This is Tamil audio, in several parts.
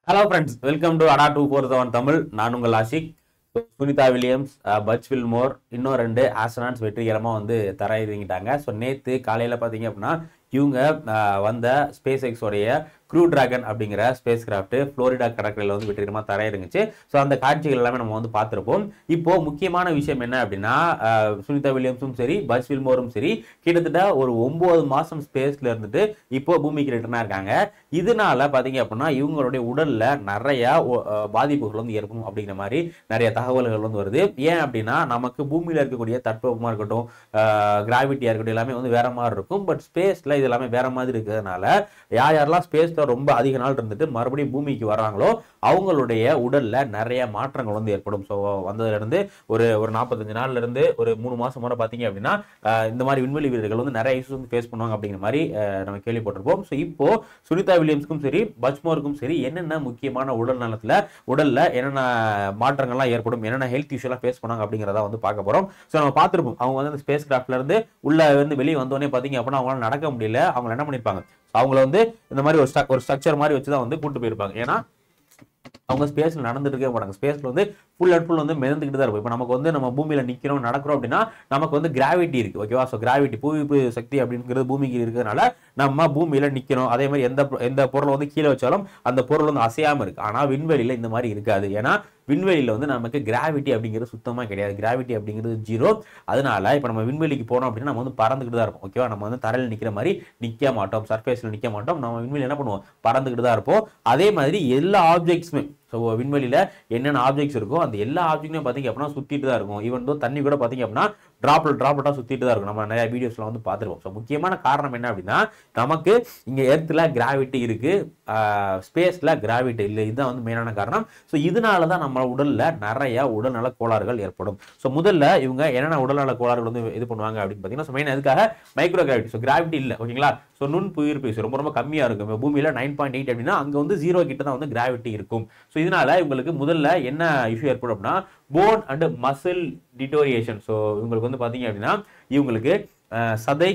ஹலோ ஃப்ரெண்ட்ஸ், வெல்கம் டு அடா 247 தமிழ். நான் உங்கள் Ashik. Sunita Williams, Butch Wilmore, இன்னும் 2 ஆஸ்ட்ரோனாட்ஸ் வெற்றிகரமாக வந்து தரையிறங்கிட்டாங்க. ஸோ நேற்று காலையில் பார்த்தீங்க அப்படின்னா இவங்க வந்த ஸ்பேஸ் எக்ஸோடைய க்ரூ டிராகன் அப்படிங்கிற ஸ்பேஸ் கிராஃப்ட் ஃப்ளோரிடா கடற்கரையில் வந்து வெற்றிகரமாக தரையிறங்குச்சு. ஸோ அந்த காட்சிகள் எல்லாமே நம்ம வந்து பார்த்துருப்போம். இப்போ முக்கியமான விஷயம் என்ன அப்படின்னா, சுனிதா வில்லியம்ஸும் சரி, பட்ச் வில்மோரும் சரி, கிட்டத்தட்ட ஒரு 9 மாதம் ஸ்பேஸ்ல இருந்துட்டு இப்போ பூமிக்கு ரிட்டர்னாக இருக்காங்க. இதனால பார்த்தீங்க அப்படின்னா இவங்களுடைய உடல்ல நிறைய பாதிப்புகள் வந்து ஏற்படும் அப்படிங்கிற மாதிரி நிறைய தகவல்கள் வந்து வருது. ஏன் அப்படின்னா, நமக்கு பூமியில் இருக்கக்கூடிய தட்பவெப்பமாக இருக்கட்டும், கிராவிட்டியா இருக்கட்டும், எல்லாமே வந்து வேற மாதிரி இருக்கும். பட் ஸ்பேஸ்ல இது எல்லாமே வேற மாதிரி இருக்கிறதுனால யாரெல்லாம் ஸ்பேஸ்ல ரொம்ப அதிக நாள் இருந்துட்டு மறுபடியும் பூமிக்கு வராங்களோ அவங்களுடைய உடல்ல நிறைய மாற்றங்கள் வந்து ஏற்படும். ஸோ வந்ததுல இருந்து ஒரு 45 நாள்ல இருந்து ஒரு 3 மாசம் வரை பார்த்தீங்க அப்படின்னா இந்த மாதிரி விண்வெளி வீரர்கள் வந்து நிறைய இஷ்யூஸ் வந்து ஃபேஸ் பண்ணுவாங்க அப்படிங்கிற மாதிரி நம்ம கேள்விப்பட்டிருப்போம். ஸோ இப்போ சுனிதா வில்லியம்ஸ்க்கும் சரி, பட்ச்மோருக்கும் சரி, என்னென்ன முக்கியமான உடல்ல என்னென்ன மாற்றங்கள்லாம் ஏற்படும், என்னென்ன ஹெல்த் இஷ்யூலாம் ஃபேஸ் பண்ணாங்க அப்படிங்கிறத வந்து பார்க்க போறோம். ஸோ நம்ம பார்த்துருப்போம், அவங்க வந்து ஸ்பேஸ் கிராஃப்ட்ல இருந்து உள்ள வந்து வெளியே வந்தோடனே பார்த்தீங்க அப்படின்னா அவங்களால நடக்க முடியல. அவங்க என்ன பண்ணிருப்பாங்க, அவங்கள வந்து இந்த மாதிரி ஒரு ஸ்ட்ரக்சர் மாதிரி வச்சு தான் வந்து கூட்டு போயிருப்பாங்க. ஏன்னா அவங்க ஸ்பேஸ்ல நடந்துட்டு இருக்கவே மாட்டாங்க. ஸ்பேஸ்ல வந்து ஃபுல் அண்ட் ஃபுல் வந்து மிதந்துக்கிட்டு தான் இருக்கும். இப்போ நமக்கு வந்து நம்ம பூமியில நிக்கிறோம், நடக்கிறோம் அப்படின்னா நமக்கு வந்து கிராவிட்டி இருக்கு, ஓகேவா? ஸோ கிராவிட்டி, புவியீர்ப்பு சக்தி அப்படிங்கிறது பூமிக்கு இருக்கிறதுனால நம்ம பூமியில நிக்கிறோம். அதே மாதிரி எந்த பொருளை வந்து கீழே வச்சாலும் அந்த பொருள் வந்து அசையாம இருக்கு. ஆனா விண்வெளியில இந்த மாதிரி இருக்காது. ஏன்னா விண்வெளியில வந்து நமக்கு கிராவிட்டி அப்படிங்கிறது சுத்தமா கிடையாது. கிராவிட்டி அப்படிங்கிறது 0. அதனால இப்போ நம்ம விண்வெளிக்கு போனோம் அப்படின்னா நம்ம வந்து பறந்துக்கிட்டு தான் இருப்போம், ஓகேவா? நம்ம வந்து தரையில் நிக்கிற மாதிரி நிக்க மாட்டோம், சர்ஃபேஸ்ல நிக்க மாட்டோம். நம்ம விண்வெளி என்ன பண்ணுவோம், பறந்துக்கிட்டு தான் இருப்போம். அதே மாதிரி எல்லா ஆப்ஜெக்ட்ஸுமே, ஸோ விண்வெளியில என்னென்ன ஆப்ஜெக்ட்ஸ் இருக்கோ அந்த எல்லா ஆப்ஜெக்ட்டுமே பார்த்தீங்க அப்படின்னா சுத்திட்டு தான் இருக்கும். ஈவன் தோ தண்ணி கூட பார்த்தீங்க அப்படின்னா டிராப்லெட்டாக சுத்திட்டு தான் இருக்கும். நம்ம நிறைய வீடியோஸ்ல வந்து பார்த்துருப்போம். ஸோ முக்கியமான காரணம் என்ன அப்படின்னா, நமக்கு இங்க எர்த்ல கிராவிட்டி இருக்கு, ஸ்பேஸ்ல கிராவிட்டி இல்லை. இதுதான் வந்து மெயினான காரணம். ஸோ இதனால தான் நம்ம உடல்ல நிறைய உடல்நல கோளாறுகள் ஏற்படும். ஸோ முதல்ல இவங்க என்னென்ன உடல்நல கோளாறுகள் வந்து இது பண்ணுவாங்க அப்படின்னு பார்த்தீங்கன்னா, மெயின் எதுக்காக, மைக்ரோ கிராவிட்டி. ஸோ கிராவிட்டி இல்லை, ஓகேங்களா? ஸோ நுண் புவியீர்ப்பு ரொம்ப ரொம்ப கம்மியா இருக்கும். இப்போ பூமியில 9.8 அப்படின்னா அங்க வந்து 0 கிட்ட தான் வந்து கிராவிட்டி இருக்கும். ஸோ இதனால இவங்களுக்கு முதல்ல என்ன இஷ்யூ ஏற்படும் அப்படின்னா, phone and muscle deterioration. So இவங்களுக்கு வந்து பாத்தீங்க அப்படின்னா இவங்களுக்கு சதை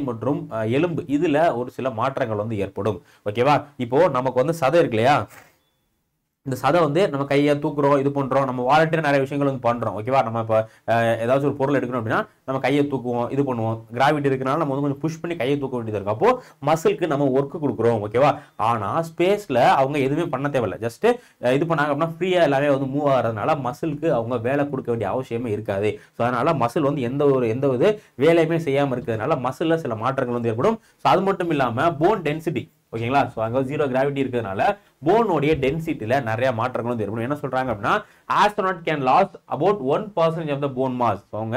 மற்றும் எலும்பு இதுல ஒரு சில மாற்றங்கள் வந்து ஏற்படும், ஓகேவா? இப்போ நமக்கு வந்து சதை இருக்கு இல்லையா, இந்த சதை வந்து நம்ம கையை தூக்குறோம், இது பண்றோம், நம்ம வாலண்டியர் நிறைய விஷயங்கள் வந்து பண்றோம், ஓகேவா? நம்ம இப்போ ஏதாச்சும் ஒரு பொருள் எடுக்கணும் அப்படின்னா நம்ம கையை தூக்குவோம், இது பண்ணுவோம். கிராவிட்டி இருக்கனால நம்ம வந்து கொஞ்சம் புஷ் பண்ணி கையை தூக்க வேண்டியது இருக்கும். அப்போ மசிலுக்கு நம்ம ஒர்க் கொடுக்குறோம், ஓகேவா? ஆனா ஸ்பேஸ்ல அவங்க எதுவுமே பண்ண தேவையில்லை. ஜஸ்ட் இது பண்ணாங்க அப்படின்னா ஃப்ரீயா எல்லாமே வந்து மூவ் ஆகிறதுனால மசிலுக்கு அவங்க வேலை கொடுக்க வேண்டிய அவசியமே இருக்காது. ஸோ அதனால மசில் வந்து எந்த ஒரு வேலையுமே செய்யாம இருக்கிறதுனால மசில்ல சில மாற்றங்கள் வந்து ஏற்படும். ஸோ அது மட்டும் இல்லாம போன் டென்சிட்டி, ஓகேங்களா? ஸோ அங்கே 0 கிராவிட்டி இருக்கிறதுனால போனோடைய டென்சிட்டியில நிறைய மாற்றங்கள் வந்து ஏற்படும். என்ன சொல்றாங்க அப்படின்னா, astronaut can lose about 1% of the bone mass. அவங்க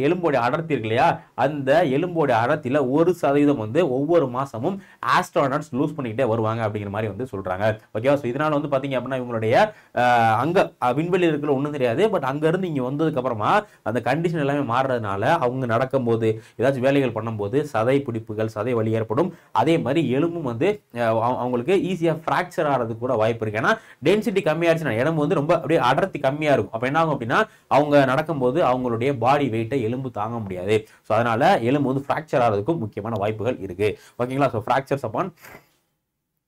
எலும்போடைய அடர்த்தி இருக்கு இல்லையா, அந்த எலும்போடைய அடர்த்தியில 1% வந்து ஒவ்வொரு மாசமும் ஆஸ்ட்ரோனாட்ஸ் லூஸ் பண்ணிக்கிட்டே வருவாங்க அப்படிங்கிற மாதிரி வந்து சொல்றாங்க, ஓகேவா? ஸோ இதனால வந்து பாத்தீங்க அப்படின்னா இவங்களுடைய அங்க விண்வெளி இருக்கிற ஒன்றும் தெரியாது. பட் அங்க இருந்து இங்க வந்ததுக்கு அப்புறமா அந்த கண்டிஷன் எல்லாமே மாறுறதுனால அவங்க நடக்கும்போது ஏதாச்சும் வேலைகள் பண்ணும்போது சதை பிடிப்புகள், சதை வலி ஏற்படும். அதே மாதிரி எலும்பும் வந்து அவங்களுக்கு ஈஸியா ஃப்ராக்சர் ஆகிறதுக்கு கூட வாய்ப்பு இருக்கு. ஏன்னா டென்சிட்டி கம்மியாச்சுன்னா எலும்பு வந்து ரொம்ப அப்படியே அடர்த்தி கம்மியா இருக்கும். அப்ப என்ன ஆகும் அப்படின்னா அவங்க நடக்கும்போது அவங்களுடைய பாடி வெயிட்டை எலும்பு தாங்க முடியாது. ஸோ அதனால எலும்பு வந்து ஃப்ராக்சர் ஆகிறதுக்கும் முக்கியமான வாய்ப்புகள் இருக்கு, ஓகேங்களா? So fractures upon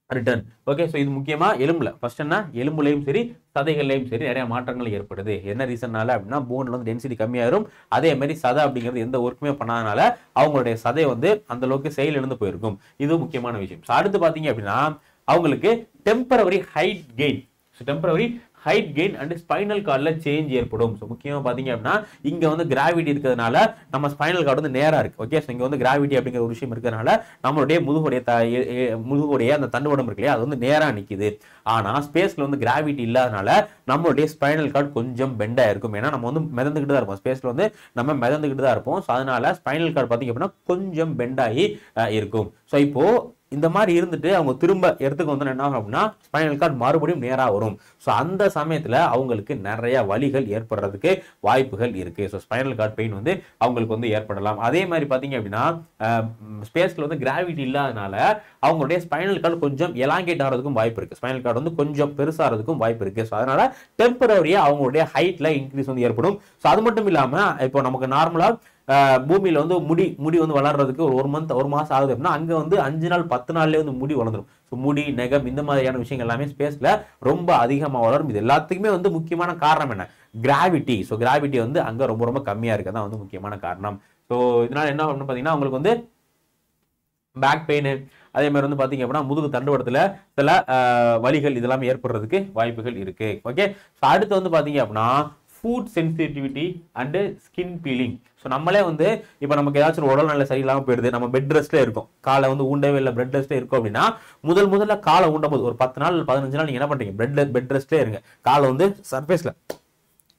return, okay. So இது முக்கியமா எலும்புல ஃபர்ஸ்ட் என்ன, எலும்புலையும் சரி சதைகள்லையும் சரி நிறைய மாற்றங்கள் ஏற்படுது. என்ன ரீசன்னால அப்படின்னா போன்ல வந்து டென்சிட்டி கம்மியாயிரும். அதே மாதிரி சதை அப்படிங்கிறது எந்த ஒர்க்குமே பண்ணாதனால அவங்களுடைய சதை வந்து அந்த அளவுக்கு செயல் இழந்து போயிருக்கும். இது முக்கியமான விஷயம். அடுத்து பாத்தீங்க அப்படின்னா அவங்களுக்கு temporary height gain, temporary height gain and spinal கார்டில் சேஞ்ச் ஏற்படும். ஸோ முக்கியமாக பார்த்தீங்க அப்படின்னா இங்கே வந்து கிராவிட்டி இருக்கிறதுனால நம்ம ஸ்பைனல் கார்டு வந்து நேராக இருக்கு, ஓகே. ஸோ இங்கே வந்து கிராவிட்டி அப்படிங்கிற ஒரு விஷயம் இருக்கிறதுனால நம்மளுடைய முதுகுடைய அந்த தண்டுவடம் இருக்கு இல்லையா, அது வந்து நேராக நிற்குது. ஆனால் ஸ்பேஸ்ல வந்து கிராவிட்டி இல்லாதனால நம்மளுடைய ஸ்பைனல் கார்டு கொஞ்சம் பெண்டாக இருக்கும். ஏன்னா நம்ம வந்து மிதந்துக்கிட்டு தான் இருப்போம், ஸ்பேஸ்ல வந்து நம்ம மிதந்துக்கிட்டு தான் இருப்போம். ஸோ அதனால ஸ்பைனல் கார்டு பார்த்தீங்க அப்படின்னா கொஞ்சம் பெண்டாகி இருக்கும். ஸோ இப்போ இந்த மாதிரி இருந்துட்டு அவங்க திரும்ப இடத்துக்கு வந்து என்ன ஆகும் அப்படின்னா ஸ்பைனல் கார்டு மறுபடியும் நேராக வரும். ஸோ அந்த சமயத்தில் அவங்களுக்கு நிறைய வலிகள் ஏற்படுறதுக்கு வாய்ப்புகள் இருக்கு. ஸோ ஸ்பைனல் கார்டு பெயின் வந்து அவங்களுக்கு வந்து ஏற்படலாம். அதே மாதிரி பார்த்தீங்க அப்படின்னா ஸ்பேஸ்ல வந்து கிராவிட்டி இல்லாதனால அவங்களுடைய ஸ்பைனல் கார்டு கொஞ்சம் எலாங்கேட் ஆகிறதுக்கும் வாய்ப்பு இருக்கு. ஸ்பைனல் கார்டு வந்து கொஞ்சம் பெருசாகிறதுக்கும் வாய்ப்பு இருக்கு. ஸோ அதனால டெம்பரரியா அவங்களுடைய ஹைட்ல இன்க்ரீஸ் வந்து ஏற்படும். ஸோ அது மட்டும் இல்லாம இப்போ நமக்கு நார்மலா பூமியில வந்து முடி வந்து வளர்றதுக்கு ஒரு மாசம் ஆகுது அப்படின்னா அங்க வந்து 5 நாள் 10 நாள்லயே வந்து முடி வளர்ந்துடும். ஸோ முடி நெகம் இந்த மாதிரியான விஷயங்கள் எல்லாமே ஸ்பேஸ்ல ரொம்ப அதிகமாக வளரும். இது எல்லாத்துக்குமே வந்து முக்கியமான காரணம் என்ன? கிராவிட்டி. ஸோ கிராவிட்டி வந்து அங்கே ரொம்ப ரொம்ப கம்மியாக இருக்குது, தான் வந்து முக்கியமான காரணம். ஸோ இதனால என்ன பண்ணணும் பார்த்தீங்கன்னா உங்களுக்கு வந்து பேக் பெயின், அதே மாதிரி வந்து பார்த்தீங்க அப்படின்னா முதுகு தண்டுவடத்தில் சில வலிகள் இதெல்லாம் ஏற்படுறதுக்கு வாய்ப்புகள் இருக்கு. ஓகே, ஸோ அடுத்து வந்து பார்த்தீங்க அப்படின்னா food sensitivity and skin feeling. So நம்மளே வந்து இப்போ நமக்கு ஏதாச்சும் உடல் நல்ல சரியில்லாமல் போயிடுது, நம்ம பெட் ரெஸ்ட்ல இருக்கும், காலை வந்து ஊண்டவே இல்லை பெட் ரெஸ்ட்ல இருக்கும் அப்படின்னா முதல்ல காலை ஊண்டும் போது ஒரு 10 நாள் 15 நாள் நீங்க என்ன பண்றீங்க? பெட் ரெஸ்ட்லேயே இருங்க. காலை வந்து சர்ஃபேஸ்ல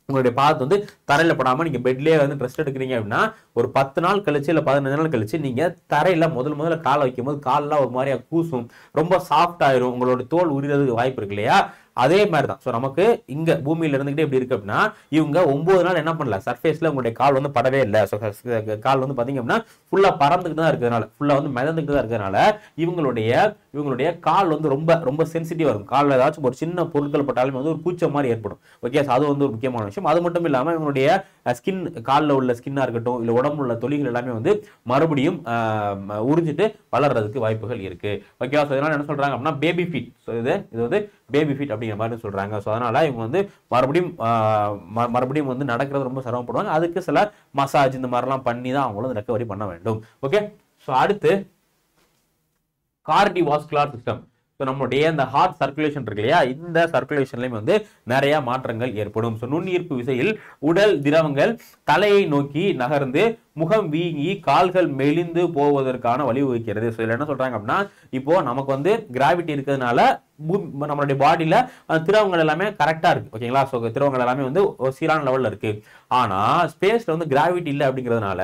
உங்களுடைய பாதத்தை வந்து தரையில படாம நீங்க பெட்லயே வந்து ரெஸ்ட் எடுக்கிறீங்க அப்படின்னா ஒரு 10 நாள் கழிச்சு இல்ல 15 நாள் கழிச்சு நீங்க தரையில முதல்ல காலை வைக்கும் போது காலெல்லாம் ஒரு மாதிரியா கூசும், ரொம்ப சாஃப்ட் ஆயிரும், உங்களோட தோல் உரிறதுக்கு வாய்ப்பு இருக்கு இல்லையா? அதே மாதிரி தான். ஸோ நமக்கு இங்க பூமியில இருந்துகிட்டே எப்படி இருக்கு அப்படின்னா இவங்க 9 நாள் என்ன பண்ணல, சர்ஃபேஸ்ல உங்களுடைய கால் வந்து படவே இல்லை. கால் வந்து பாத்தீங்க அப்படின்னா ஃபுல்லா பறந்துட்டு தான் இருக்கிறதுனால, ஃபுல்லா வந்து மிதந்துட்டு தான் இருக்கிறதுனால இவங்களுடைய கால் வந்து ரொம்ப ரொம்ப சென்சிட்டிவா இருக்கும். காலில் ஏதாச்சும் ஒரு சின்ன பொருட்கள் பட்டாலுமே வந்து ஒரு கூச்சம் மாதிரி ஏற்படும். ஓகே, அது வந்து ஒரு முக்கியமான விஷயம். அது மட்டும் இல்லாம இவங்களுடைய ஸ்கின், காலில் உள்ள ஸ்கின்னா இருக்கட்டும் இல்ல உடம்புல உள்ள தொலிகள் எல்லாமே வந்து மறுபடியும் உறிஞ்சிட்டு வளர்றதுக்கு வாய்ப்புகள் இருக்கு. ஓகேவா? ஸோ இதனால என்ன சொல்றாங்க அப்படின்னா பேபி ஃபீட். ஸோ இது வந்து பேபி ஃபீட் அப்படிங்கிற மாதிரி சொல்றாங்க. ஸோ அதனால இவங்க வந்து மறுபடியும் வந்து நடக்கிறது ரொம்ப சிரமப்படுவாங்க. அதுக்கு சில மசாஜ் இந்த மாதிரிலாம் பண்ணி தான் அவங்களும் ரெக்கவரி பண்ண வேண்டும். ஓகே, ஸோ அடுத்து கார்டியோவாஸ்குலர் சிஸ்டம். ஸோ நம்மளுடைய இந்த ஹார்ட் சர்க்குலேஷன் இருக்கு இல்லையா, இந்த சர்க்குலேஷன்லையும் வந்து நிறைய மாற்றங்கள் ஏற்படும். ஸோ நுண்ணீர்ப்பு விசையில் உடல் திரவங்கள் தலையை நோக்கி நகர்ந்து முகம் வீங்கி கால்கள் மெலிந்து போவதற்கான வழிவகுக்கிறது. ஸோ இதில் என்ன சொல்றாங்க அப்படின்னா இப்போ நமக்கு வந்து கிராவிட்டி இருக்கிறதுனால நம்மளுடைய பாடியில திரவங்கள் எல்லாமே கரெக்டா இருக்கு. ஓகேங்களா? ஸோ திரவங்கள் எல்லாமே வந்து ஒரு சீரான லெவல்ல இருக்கு. ஆனா ஸ்பேஸ்ல வந்து கிராவிட்டி இல்லை அப்படிங்கிறதுனால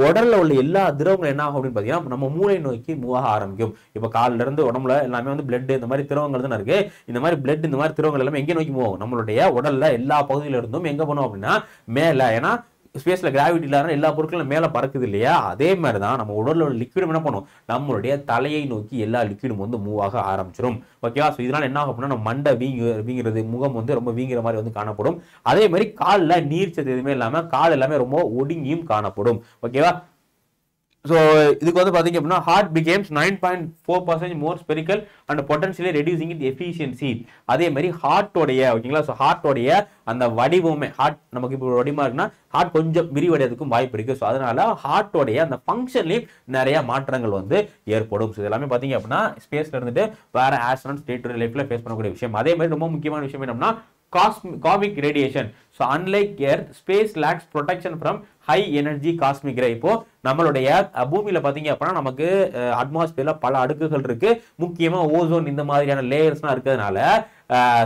உடல்ல உள்ள எல்லா திரவங்களும் என்ன ஆகும் அப்படின்னு பாத்தீங்கன்னா நம்ம மூளை நோக்கி மூவ் ஆக ஆரம்பிக்கும். இப்போ காலில இருந்து உடம்புல எல்லாமே வந்து பிளட் இந்த மாதிரி திரவங்கள் தான் இருக்கு. இந்த மாதிரி பிளட் இந்த மாதிரி திரவங்கள் எல்லாமே எங்கே நோக்கி போகும்? நம்மளுடைய உடல்ல எல்லா பகுதியில இருந்தும் எங்க போனோம் அப்படின்னா மேல. ஏன்னா ஸ்பேஸ்ல கிராவிட்டி இல்லாத எல்லா பொருட்களும் மேல பறக்குது இல்லையா? அதே மாதிரி தான் நம்ம உடல்ல உள்ள லிக்விடும் என்ன பண்ணும்? நம்மளுடைய தலையை நோக்கி எல்லா லிக்விடும் வந்து மூவ் ஆக ஆரம்பிச்சிடும். ஓகேவா? ஸோ இதனால என்ன ஆகும் அப்படின்னா நம்ம மண்டை வீங்கிறது, முகம் வந்து ரொம்ப வீங்கிற மாதிரி வந்து காணப்படும். அதே மாதிரி காலில் நீர்ச்சத்து எதுவுமே இல்லாம கால் எல்லாமே ரொம்ப ஒடுங்கியும் காணப்படும். ஓகேவா? ஸோ இதுக்கு வந்து பார்த்தீங்க அப்படின்னா heart becomes 9.4% more spherical and potentially reducing it efficiency. அதே மாதிரி ஹார்ட்டோடைய, ஓகேங்களா, ஸோ ஹார்ட்டோடைய அந்த வடிவமே, ஹார்ட் நமக்கு இப்போ வடிவமா இருக்குன்னா ஹார்ட் கொஞ்சம் விரிவடைறதுக்கும் வாய்ப்பு இருக்கு. ஸோ அதனால ஹார்ட்டோடைய அந்த ஃபங்க்ஷன்லையும் நிறைய மாற்றங்கள் வந்து ஏற்படும். ஸோ இதெல்லாமே பார்த்தீங்க அப்படின்னா ஸ்பேஸ்ல இருந்துட்டு வேற ஆஸ்ட்ரோனட்ஸ் டே டு டே லைஃப்ல ஃபேஸ் பண்ணக்கூடிய விஷயம். அதே மாதிரி ரொம்ப முக்கியமான விஷயம் என்னன்னா cosmic radiation. So unlike Earth, space lacks protection from high energy cosmic ray. இப்போ நம்மளுடைய பூமியில பாத்தீங்க அப்படின்னா நமக்கு அட்மாஸ்பியர்ல பல அடுக்குகள் இருக்கு. முக்கியமா ஓசோன் இந்த மாதிரியான லேயர்ஸ்லாம் இருக்கிறதுனால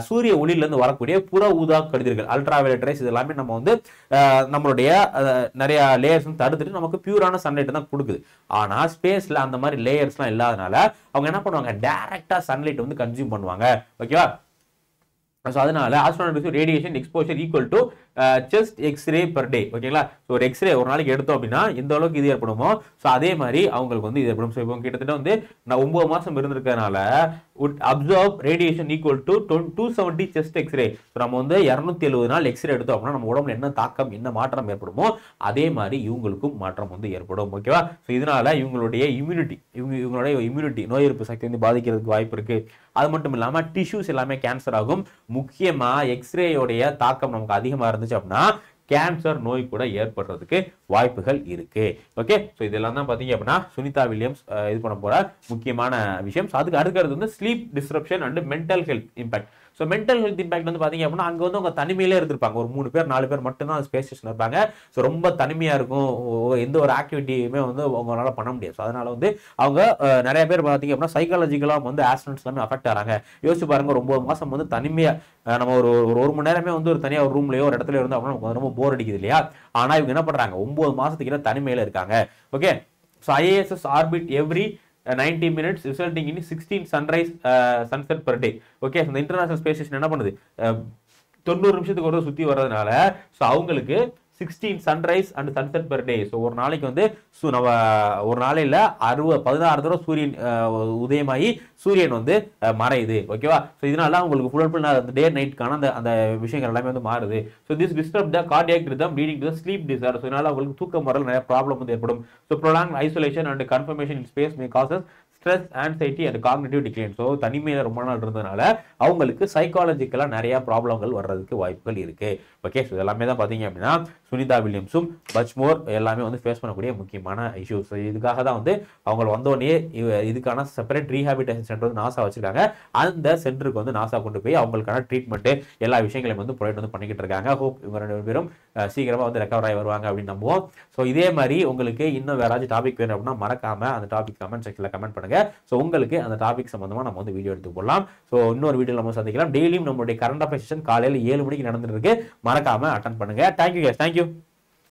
சூரிய ஒளியில இருந்து வரக்கூடிய புற ஊதா கதிர்கள், அல்ட்ராவயலட் ரேஸ், இது எல்லாமே நம்ம வந்து நம்மளுடைய நிறைய லேயர்ஸ் தடுத்துட்டு நமக்கு பியூரான சன்லைட் தான் கொடுக்குது. ஆனா ஸ்பேஸ்ல அந்த மாதிரி லேயர்ஸ்லாம் இல்லாதனால அவங்க என்ன பண்ணுவாங்க? டைரக்டா சன்லைட் வந்து கன்சியூம் பண்ணுவாங்க. ஓகேவா? ஸோ அதனால astronaut radiation exposure equal to chest x-ray per day. ஓகேங்களா? ஸோ ஒரு எக்ஸ்ரே ஒரு நாளைக்கு எடுத்தோம் அப்படின்னா எந்த அளவுக்கு இது ஏற்படுமோ ஸோ அதே மாதிரி அவங்களுக்கு வந்து இது ஏற்படும். ஸோ இப்போ கிட்டத்தட்ட வந்து நான் 9 மாசம் இருந்திருக்கிறதுனால would absorb radiation equal to 270 chest x-ray. So நம்ம வந்து 270 நாள் எக்ஸ்ரே எடுத்தோம் அப்படின்னா நம்ம உடம்புல என்ன தாக்கம் என்ன மாற்றம் ஏற்படுமோ அதே மாதிரி இவங்களுக்கும் மாற்றம் வந்து ஏற்படும். ஓகேவா? ஸோ இதனால இவங்களுடைய இம்யூனிட்டி நோய் எதிர்ப்பு சக்தி வந்து பாதிக்கிறதுக்கு வாய்ப்பு இருக்கு. அது மட்டும் இல்லாம டிஷ்யூஸ் எல்லாமே கேன்சர் ஆகும். முக்கியமா எக்ஸ்ரேயோடைய தாக்கம் நமக்கு அதிகமா இருந்துச்சு அப்படின்னா கேன்சர் நோய் கூட ஏற்படுறதுக்கு வாய்ப்புகள் இருக்கு. ஓகே, ஸோ இதெல்லாம் தான் பார்த்தீங்க அப்படின்னா சுனிதா வில்லியம்ஸ் இது பண்ண போற முக்கியமான விஷயம். அதுக்கு அடுக்கிறது வந்து sleep disruption and mental health impact. So mental health impact வந்து பார்த்தீங்க அப்படின்னா அங்கே வந்து அவங்க தனிமையிலே இருந்திருப்பாங்க. ஒரு 3 பேர் 4 பேர் மட்டும்தான் ஸ்பேஸ் ஸ்டேஷன் இருப்பாங்க. ஸோ ரொம்ப தனிமையாக இருக்கும். எந்த ஒரு ஆக்டிவிட்டியுமே வந்து அவங்களால பண்ண முடியாது. ஸோ அதனால வந்து அவங்க நிறைய பேர் பார்த்தீங்க அப்படின்னா சைக்காலஜிக்கலாக வந்து ஆஸ்ட்ரன்ஸ் எல்லாமே அஃபெக்ட் ஆகிறாங்க. யோசிச்சு பாருங்க, ஒரு 9 மாதம் வந்து தனிமையாக நம்ம ஒரு மணி நேரமே வந்து ஒரு தனியாக ஒரு ரூம்லையோ ஒரு இடத்துல இருந்தால் அப்படின்னா நமக்கு ரொம்ப போர் அடிக்குது இல்லையா? ஆனால் இவங்க என்ன பண்ணுறாங்க? 9 மாதத்துக்கு தனிமையில் இருக்காங்க. Okay, so ISS orbit every 90 minutes resulting in 16 sunset per day. Okay, இந்த இன்டர்நேஷனல் ஸ்பேஸ் ஸ்டேஷன் என்ன பண்ணுது? 90 நிமிஷத்துக்கு ஒரு சுத்தி வர்றதுனால ஸோ அவங்களுக்கு 16 sunrise and sunset per day. So ஒரு நாளைக்கு வந்து நம்ம ஒரு நாளையில 16 தடவை சூரியன் உதயமாகி சூரியன் வந்து மறையுது. ஓகேவா? ஸோ இதனால உங்களுக்கு ஃபுல் அண்ட் ஃபுல் அந்த டே நைட்கான அந்த விஷயங்கள் எல்லாமே வந்து மாறுது. So this disturb the cardiac rhythm leading to the sleep disorder. So இதனால அவங்களுக்கு தூக்கம் வரல நிறைய ப்ராப்ளம் வந்து ஏற்படும். So prolong isolation and confirmation in space May causes stress, anxiety and cognitive decline. So தனிமையில ரொம்ப நாள் இருந்ததுனால அவங்களுக்கு சைக்காலஜிக்கலா நிறைய ப்ராப்ளங்கள் வர்றதுக்கு வாய்ப்புகள் இருக்கு. ஓகே, ஸோ எல்லாமே தான் பார்த்தீங்க அப்படின்னா சுனிதா வில்லியம்ஸும் பச்மோர் எல்லாமே வந்து ஃபேஸ் பண்ணக்கூடிய முக்கியமான இஷ்யூஸ். இதுக்காக தான் வந்து அவங்க வந்தோடனே இதுக்கான செப்பரேட் ரீஹாபிலிட்டேஷன் சென்டர் வந்து நாசா வச்சிருக்காங்க. அந்த சென்டருக்கு வந்து நாசா கொண்டு போய் அவங்களுக்கான ட்ரீட்மெண்ட் எல்லா விஷயங்களையும் வந்து ப்ரொவைட் வந்து பண்ணிக்கிட்டு இருக்காங்க. ஹோப் இவங்க 2 பேரும் சீக்கிரமா வந்து ரெக்கவர் ஆகி வருவாங்க அப்படின்னு நம்புவோம். ஸோ இதே மாதிரி உங்களுக்கு இன்னும் வேற ஏதாச்சும் டாபிக் வேணும் அப்படின்னா மறக்காம அந்த டாபிக் கமெண்ட் செக்ஷன்ல கமெண்ட் பண்ணுங்க. ஸோ உங்களுக்கு அந்த டாபிக் சம்பந்தமா நம்ம வந்து வீடியோ எடுத்து போடலாம். ஸோ இன்னொரு வீடியோ நம்ம சந்திக்கலாம். டெய்லியும் நம்மளுடைய கரண்ட் அஃபேர்ஸ் செஷன் காலையில் 7 மணிக்கு நடந்துட்டு இருக்கு. மறக்காம அட்டன் பண்ணுங்க. தேங்க்யூ.